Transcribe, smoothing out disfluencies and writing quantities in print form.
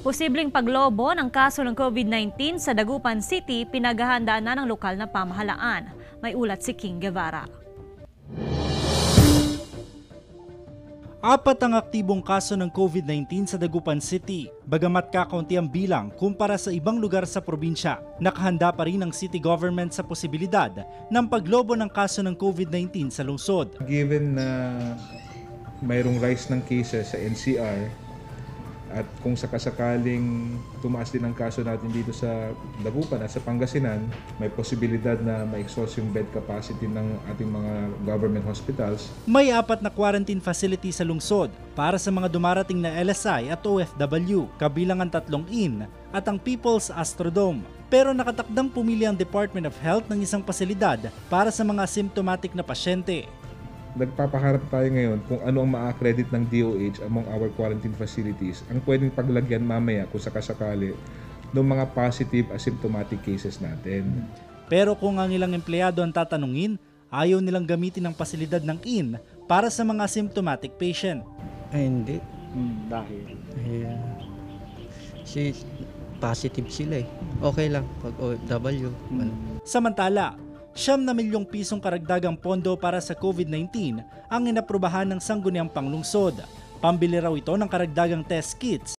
Posibleng paglobo ng kaso ng COVID-19 sa Dagupan City, pinaghahandaan na ng lokal na pamahalaan. May ulat si King Guevara. Apat ang aktibong kaso ng COVID-19 sa Dagupan City. Bagamat kakaunti ang bilang kumpara sa ibang lugar sa probinsya, nakahanda pa rin ang city government sa posibilidad ng paglobo ng kaso ng COVID-19 sa lungsod. Given na mayroong rise ng cases sa NCR at kung sakasakaling tumaas din ang kaso natin dito sa Dagupan at sa Pangasinan, may posibilidad na ma-exhaust yung bed capacity ng ating mga government hospitals. May 4 na quarantine facility sa lungsod para sa mga dumarating na LSI at OFW, kabilang ang 3 inn at ang People's Astrodome. Pero nakatakdang pumili ang Department of Health ng isang pasilidad para sa mga asymptomatic na pasyente. Nagpapaharap tayo ngayon kung ano ang ma-accredit ng DOH among our quarantine facilities ang pwedeng paglagyan mamaya kung sakasakali ng mga positive asymptomatic cases natin. Pero kung ang ilang empleyado ang tatanungin, ayaw nilang gamitin ang pasilidad ng inn para sa mga asymptomatic patient. Ay, hindi. Dahil? Positive sila eh. Okay lang pag OFW. Samantala, 9 na milyong pisong karagdagang pondo para sa COVID-19 ang inaprubahan ng Sangguniang Panglungsod. Pambili raw ito ng karagdagang test kits